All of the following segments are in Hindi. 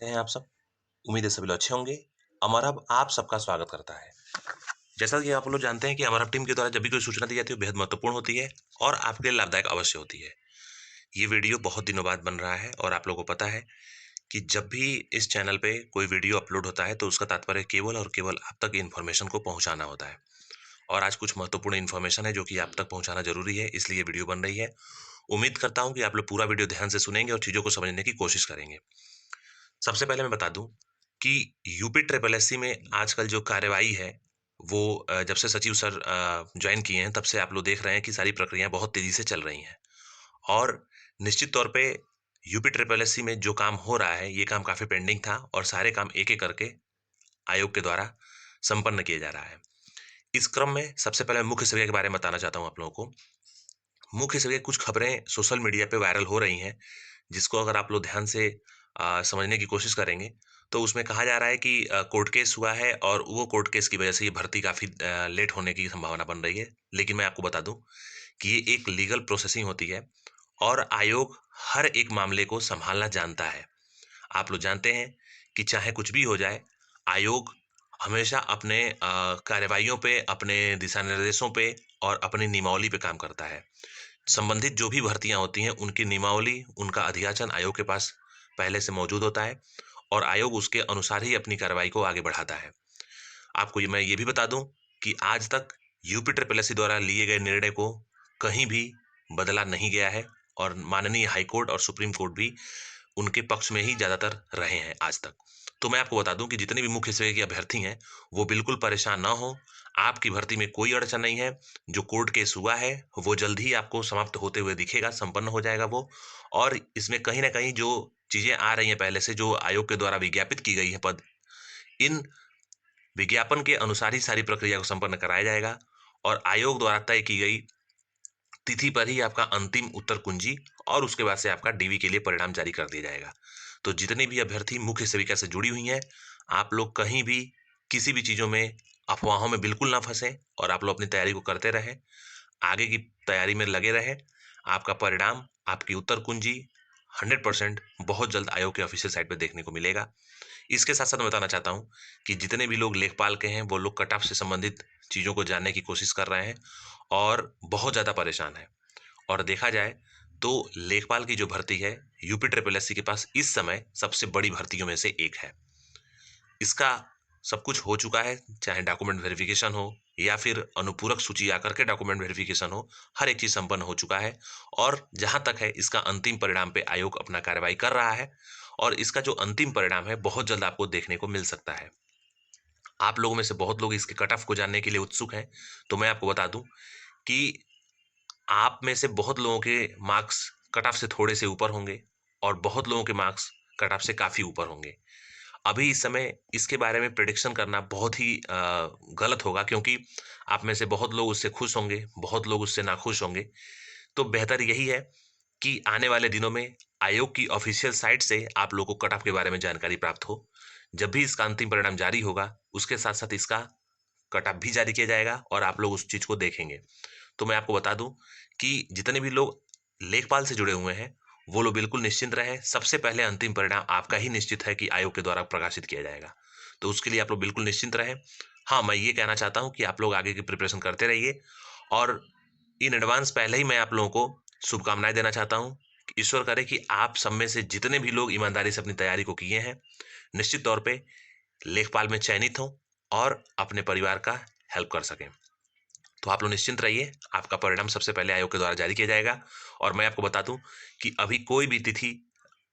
कैसे हैं आप सब? उम्मीद है सभी लोग अच्छे होंगे। अमर हब आप सबका स्वागत करता है। जैसा कि आप लोग जानते हैं कि अमर हब टीम के द्वारा जब भी कोई सूचना दी जाती है, वो बेहद महत्वपूर्ण होती है और आपके लिए लाभदायक अवश्य होती है। ये वीडियो बहुत दिनों बाद बन रहा है और आप लोगों को पता है कि जब भी इस चैनल पे कोई वीडियो अपलोड होता है, तो उसका तात्पर्य केवल और केवल आप तक इन्फॉर्मेशन को पहुँचाना होता है। और आज कुछ महत्वपूर्ण इन्फॉर्मेशन है जो कि आप तक पहुँचाना ज़रूरी है, इसलिए ये वीडियो बन रही है। उम्मीद करता हूँ कि आप लोग पूरा वीडियो ध्यान से सुनेंगे और चीज़ों को समझने की कोशिश करेंगे। सबसे पहले मैं बता दूं कि यूपी ट्रिपल एससी में आजकल जो कार्रवाई है वो जब से सचिव सर ज्वाइन किए हैं, तब से आप लोग देख रहे हैं कि सारी प्रक्रियाएं बहुत तेजी से चल रही हैं। और निश्चित तौर पे यूपी ट्रिपल एससी में जो काम हो रहा है, ये काम काफी पेंडिंग था और सारे काम एक एक करके आयोग के द्वारा संपन्न किया जा रहा है। इस क्रम में सबसे पहले मैं मुख्य सरिया के बारे में बताना चाहता हूँ आप लोगों को। मुख्य सरिया कुछ खबरें सोशल मीडिया पे वायरल हो रही हैं, जिसको अगर आप लोग ध्यान से समझने की कोशिश करेंगे, तो उसमें कहा जा रहा है कि कोर्ट केस हुआ है और वो कोर्ट केस की वजह से ये भर्ती काफ़ी लेट होने की संभावना बन रही है। लेकिन मैं आपको बता दूं कि ये एक लीगल प्रोसेसिंग होती है और आयोग हर एक मामले को संभालना जानता है। आप लोग जानते हैं कि चाहे कुछ भी हो जाए, आयोग हमेशा अपने कार्रवाइयों पे, अपने दिशा निर्देशों पे और अपनी नियमावली पे काम करता है। संबंधित जो भी भर्तियां होती हैं, उनकी नियमावली, उनका अधियाचन आयोग के पास पहले से मौजूद होता है और आयोग उसके अनुसार ही अपनी कार्रवाई को आगे बढ़ाता है। आपको मैं ये भी बता दूं कि आज तक यूपी ट्रिपल एससी द्वारा लिए गए निर्णय को कहीं भी बदला नहीं गया है और माननीय हाईकोर्ट और सुप्रीम कोर्ट भी उनके पक्ष में ही ज्यादातर रहे हैं आज तक। तो मैं आपको बता दूं कि जितने भी मुख्य सेवा के अभ्यर्थी हैं, वो बिल्कुल परेशान ना हो। आपकी भर्ती में कोई अड़चन नहीं है। जो कोर्ट केस हुआ है, वो जल्द ही आपको समाप्त होते हुए दिखेगा, संपन्न हो जाएगा वो। और इसमें कहीं ना कहीं जो चीजें आ रही हैं पहले से, जो आयोग के द्वारा विज्ञापित की गई है पद, इन विज्ञापन के अनुसार ही सारी प्रक्रिया को संपन्न कराया जाएगा और आयोग द्वारा तय की गई तिथि पर ही आपका अंतिम उत्तर कुंजी और उसके बाद से आपका डीवी के लिए परिणाम जारी कर दिया जाएगा। तो जितने भी अभ्यर्थी मुख्य सेविका से जुड़ी हुई हैं, आप लोग कहीं भी किसी भी चीजों में, अफवाहों में बिल्कुल ना फंसे और आप लोग अपनी तैयारी को करते रहें, आगे की तैयारी में लगे रहें। आपका परिणाम, आपकी उत्तर कुंजी 100% बहुत जल्द आयोग के ऑफिशियल साइट पे देखने को मिलेगा। इसके साथ साथ मैं बताना चाहता हूँ कि जितने भी लोग लेखपाल के हैं, वो लोग कट ऑफ से संबंधित चीजों को जानने की कोशिश कर रहे हैं और बहुत ज्यादा परेशान है। और देखा जाए तो लेखपाल की जो भर्ती है, यूपी ट्रिपल एससी के पास इस समय सबसे बड़ी भर्तियों में से एक है। इसका सब कुछ हो चुका है, चाहे डॉक्यूमेंट वेरिफिकेशन हो या फिर अनुपूरक सूची आकर के डॉक्यूमेंट वेरिफिकेशन हो, हर एक चीज संपन्न हो चुका है। और जहां तक है, इसका अंतिम परिणाम पे आयोग अपना कार्रवाई कर रहा है और इसका जो अंतिम परिणाम है, बहुत जल्द आपको देखने को मिल सकता है। आप लोगों में से बहुत लोग इसके कट ऑफ को जानने के लिए उत्सुक हैं। तो मैं आपको बता दूं कि आप में से बहुत लोगों के मार्क्स कट ऑफ से थोड़े से ऊपर होंगे और बहुत लोगों के मार्क्स कट ऑफ से काफी ऊपर होंगे। अभी इस समय इसके बारे में प्रेडिक्शन करना बहुत ही गलत होगा, क्योंकि आप में से बहुत लोग उससे खुश होंगे, बहुत लोग उससे नाखुश होंगे। तो बेहतर यही है कि आने वाले दिनों में आयोग की ऑफिशियल साइट से आप लोगों को कट ऑफ के बारे में जानकारी प्राप्त हो। जब भी इसका अंतिम परिणाम जारी होगा, उसके साथ साथ इसका कट ऑफ भी जारी किया जाएगा और आप लोग उस चीज को देखेंगे। तो मैं आपको बता दूं कि जितने भी लोग लेखपाल से जुड़े हुए हैं, वो लोग बिल्कुल निश्चिंत रहें। सबसे पहले अंतिम परिणाम आपका ही निश्चित है कि आयोग के द्वारा प्रकाशित किया जाएगा। तो उसके लिए आप लोग बिल्कुल निश्चिंत रहें। हाँ, मैं ये कहना चाहता हूँ कि आप लोग आगे की प्रिपरेशन करते रहिए और इन एडवांस पहले ही मैं आप लोगों को शुभकामनाएं देना चाहता हूँ कि ईश्वर करे कि आप सब में से जितने भी लोग ईमानदारी से अपनी तैयारी को किए हैं, निश्चित तौर पे लेखपाल में चयनित हों और अपने परिवार का हेल्प कर सकें। तो आप लोग निश्चिंत रहिए, आपका परिणाम सबसे पहले आयोग के द्वारा जारी किया जाएगा। और मैं आपको बता दूं कि अभी कोई भी तिथि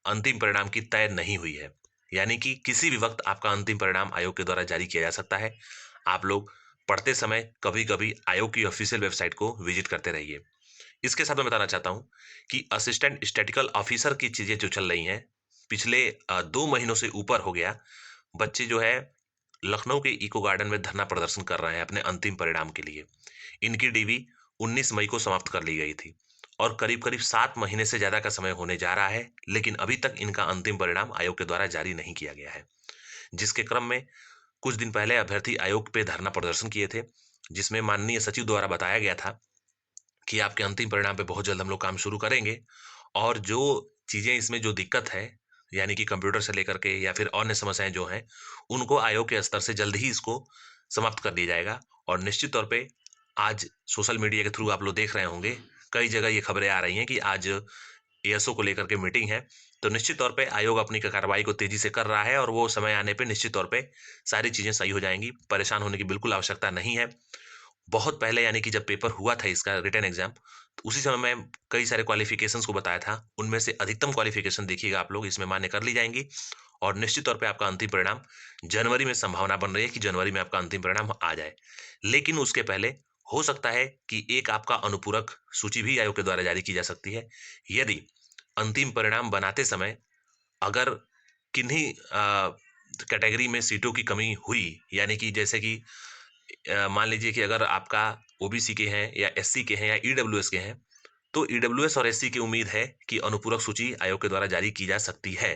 अंतिम परिणाम की तय नहीं हुई है, यानी कि किसी भी वक्त आपका अंतिम परिणाम आयोग के द्वारा जारी किया जा सकता है। आप लोग पढ़ते समय कभी कभी आयोग की ऑफिशियल वेबसाइट को विजिट करते रहिए। इसके साथ मैं बताना चाहता हूं कि असिस्टेंट स्टैटिकल ऑफिसर की चीजें जो चल रही हैं, पिछले 2 महीनों से ऊपर हो गया, बच्चे जो है लखनऊ के इको गार्डन में धरना प्रदर्शन कर रहे हैं अपने अंतिम परिणाम के लिए। इनकी डीवी 19 मई को समाप्त कर ली गई थी और करीब करीब 7 महीने से ज्यादा का समय होने जा रहा है, लेकिन अभी तक इनका अंतिम परिणाम आयोग के द्वारा जारी नहीं किया गया है। जिसके क्रम में कुछ दिन पहले अभ्यर्थी आयोग पे धरना प्रदर्शन किए थे, जिसमें माननीय सचिव द्वारा बताया गया था कि आपके अंतिम परिणाम पे बहुत जल्द हम लोग काम शुरू करेंगे और जो चीजें इसमें जो दिक्कत है, यानी कि कंप्यूटर से लेकर के या फिर अन्य समस्याएं जो हैं, उनको आयोग के स्तर से जल्द ही इसको समाप्त कर दिया जाएगा। और निश्चित तौर पे आज सोशल मीडिया के थ्रू आप लोग देख रहे होंगे, कई जगह ये खबरें आ रही हैं कि आज एएसओ को लेकर के मीटिंग है। तो निश्चित तौर पे आयोग अपनी कार्रवाई को तेजी से कर रहा है और वो समय आने पे निश्चित तौर पे सारी चीजें सही हो जाएंगी। परेशान होने की बिल्कुल आवश्यकता नहीं है। बहुत पहले यानी कि जब पेपर हुआ था इसका रिटन एग्जाम, तो उसी समय मैं कई सारे क्वालिफिकेशंस को बताया था। उनमें से अधिकतम क्वालिफिकेशन देखिएगा आप लोग इसमें मान्य कर ली जाएंगी और निश्चित तौर पे आपका अंतिम परिणाम जनवरी में संभावना बन रही है कि जनवरी में आपका अंतिम परिणाम आ जाए। लेकिन उसके पहले हो सकता है कि एक आपका अनुपूरक सूची भी आयोग के द्वारा जारी की जा सकती है। यदि अंतिम परिणाम बनाते समय अगर किन्हीं कैटेगरी में सीटों की कमी हुई, यानी कि जैसे कि मान लीजिए कि अगर आपका ओबीसी के हैं या एससी के हैं या ईडब्ल्यूएस के हैं, तो ईडब्ल्यूएस और एससी की उम्मीद है कि अनुपूरक सूची आयोग के द्वारा जारी की जा सकती है।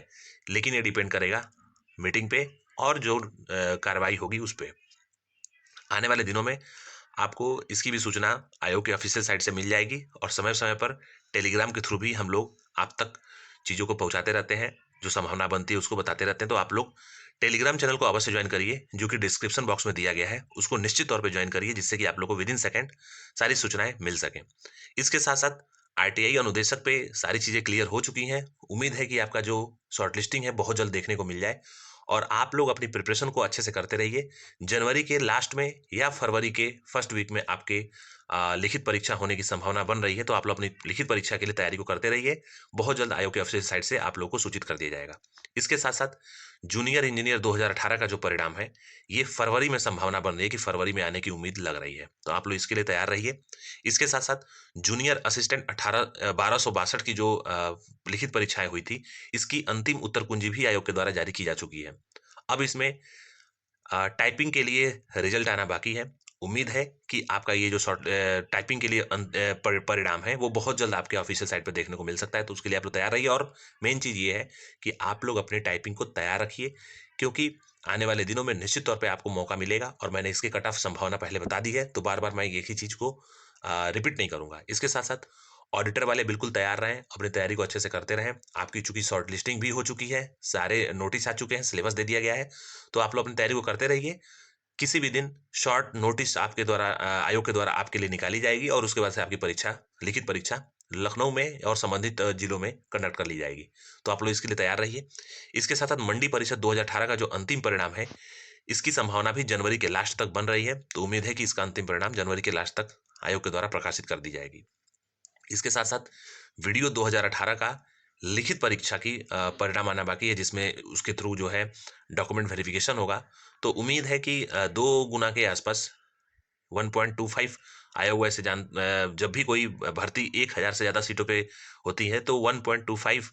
लेकिन ये डिपेंड करेगा मीटिंग पे और जो कार्रवाई होगी उस पे। आने वाले दिनों में आपको इसकी भी सूचना आयोग के ऑफिशियल साइट से मिल जाएगी और समय समय पर टेलीग्राम के थ्रू भी हम लोग आप तक चीज़ों को पहुंचाते रहते हैं, जो संभावना बनती है उसको बताते रहते हैं। तो आप लोग टेलीग्राम चैनल को अवश्य ज्वाइन करिए, जो कि डिस्क्रिप्शन बॉक्स में दिया गया है। उसको निश्चित तौर पे ज्वाइन करिए, जिससे कि आप लोग को विद इन सेकेंड सारी सूचनाएं मिल सकें। इसके साथ साथ आरटीआई अनुदेशक पे सारी चीज़ें क्लियर हो चुकी हैं। उम्मीद है कि आपका जो शॉर्ट लिस्टिंग है बहुत जल्द देखने को मिल जाए और आप लोग अपनी प्रिपरेशन को अच्छे से करते रहिए। जनवरी के लास्ट में या फरवरी के फर्स्ट वीक में आपके लिखित परीक्षा होने की संभावना बन रही है। तो आप लोग अपनी लिखित परीक्षा के लिए तैयारी को करते रहिए। बहुत जल्द आयोग के ऑफिशियल साइट से आप लोग को सूचित कर दिया जाएगा। इसके साथ साथ जूनियर इंजीनियर 2018 का जो परिणाम है, ये फरवरी में संभावना बन रही है कि फरवरी में आने की उम्मीद लग रही है। तो आप लोग इसके लिए तैयार रहिए। इसके साथ साथ जूनियर असिस्टेंट 1262 की जो लिखित परीक्षाएं हुई थी, इसकी अंतिम उत्तर कुंजी भी आयोग के द्वारा जारी की जा चुकी है। अब इसमें टाइपिंग के लिए रिजल्ट आना बाकी है। उम्मीद है कि आपका ये जो शॉर्ट टाइपिंग के लिए परिणाम है वो बहुत जल्द आपके ऑफिशियल साइट पर देखने को मिल सकता है। तो उसके लिए आप लोग तैयार रहिए और मेन चीज़ ये है कि आप लोग अपनी टाइपिंग को तैयार रखिए, क्योंकि आने वाले दिनों में निश्चित तौर पे आपको मौका मिलेगा। और मैंने इसके कट ऑफ संभावना पहले बता दी है, तो बार बार मैं एक ही चीज़ को रिपीट नहीं करूंगा। इसके साथ साथ ऑडिटर वाले बिल्कुल तैयार रहें, अपनी तैयारी को अच्छे से करते रहें। आपकी चूंकि शॉर्ट लिस्टिंग भी हो चुकी है, सारे नोटिस आ चुके हैं, सिलेबस दे दिया गया है, तो आप लोग अपनी तैयारी को करते रहिए। किसी भी दिन शॉर्ट नोटिस आपके द्वारा आयोग के द्वारा आपके लिए निकाली जाएगी और उसके बाद से आपकी परीक्षा, लिखित परीक्षा लखनऊ में और संबंधित जिलों में कंडक्ट कर ली जाएगी। तो आप लोग इसके लिए तैयार रहिए। इसके साथ साथ मंडी परिषद 2018 का जो अंतिम परिणाम है, इसकी संभावना भी जनवरी के लास्ट तक बन रही है। तो उम्मीद है कि इसका अंतिम परिणाम जनवरी के लास्ट तक आयोग के द्वारा प्रकाशित कर दी जाएगी। इसके साथ साथ वीडियो 2018 का लिखित परीक्षा की परिणाम आना बाकी है, जिसमें उसके थ्रू जो है डॉक्यूमेंट वेरिफिकेशन होगा। तो उम्मीद है कि 2 गुना के आसपास 1.25 आया हुआ है। जब भी कोई भर्ती 1000 से ज़्यादा सीटों पे होती है, तो 1.25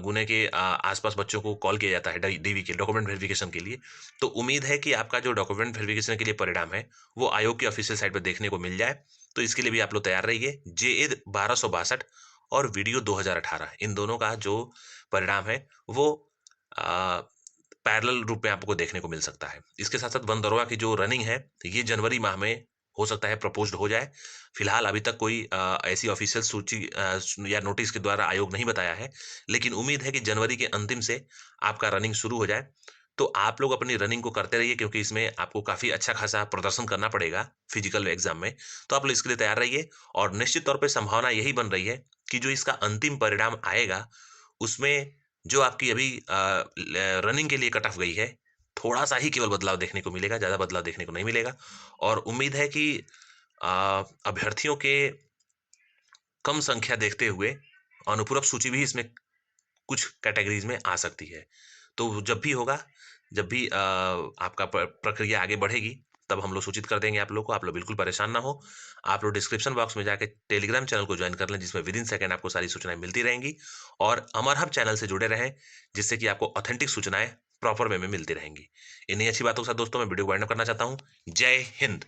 गुने के आसपास बच्चों को कॉल किया जाता है डीवी के डॉक्यूमेंट वेरिफिकेशन के लिए। तो उम्मीद है कि आपका जो डॉक्यूमेंट वेरिफिकेशन के लिए परिणाम है वो आयोग की ऑफिशियल साइट पर देखने को मिल जाए। तो इसके लिए भी आप लोग तैयार रहिए। जेए 1262 और वीडियो 2018, इन दोनों का जो परिणाम है वो पैरेलल रूप में आपको देखने को मिल सकता है। इसके साथ साथ वन दरोगा की जो रनिंग है, ये जनवरी माह में हो सकता है प्रपोज्ड हो जाए। फिलहाल अभी तक कोई ऐसी ऑफिशियल सूची या नोटिस के द्वारा आयोग नहीं बताया है, लेकिन उम्मीद है कि जनवरी के अंतिम से आपका रनिंग शुरू हो जाए। तो आप लोग अपनी रनिंग को करते रहिए, क्योंकि इसमें आपको काफ़ी अच्छा खासा प्रदर्शन करना पड़ेगा फिजिकल एग्जाम में। तो आप लोग इसके लिए तैयार रहिए और निश्चित तौर पे संभावना यही बन रही है कि जो इसका अंतिम परिणाम आएगा, उसमें जो आपकी अभी रनिंग के लिए कट ऑफ गई है, थोड़ा-सा ही केवल बदलाव देखने को मिलेगा, ज़्यादा बदलाव देखने को नहीं मिलेगा। और उम्मीद है कि अ, अभ्यर्थियों के कम संख्या देखते हुए अनुपूरक सूची भी इसमें कुछ कैटेगरीज में आ सकती है। तो जब भी होगा, जब भी आपका प्रक्रिया आगे बढ़ेगी, तब हम लोग सूचित कर देंगे आप लोग को। आप लोग बिल्कुल परेशान ना हो। आप लोग डिस्क्रिप्शन बॉक्स में जाके टेलीग्राम चैनल को ज्वाइन कर लें, जिसमें विद इन सेकंड आपको सारी सूचनाएं मिलती रहेंगी। और अमर हब चैनल से जुड़े रहें, जिससे कि आपको ऑथेंटिक सूचनाएं प्रॉपर वे में मिलती रहेंगी। इन्हीं अच्छी बातों के साथ दोस्तों मैं वीडियो को वाइंड अप करना चाहता हूँ। जय हिंद।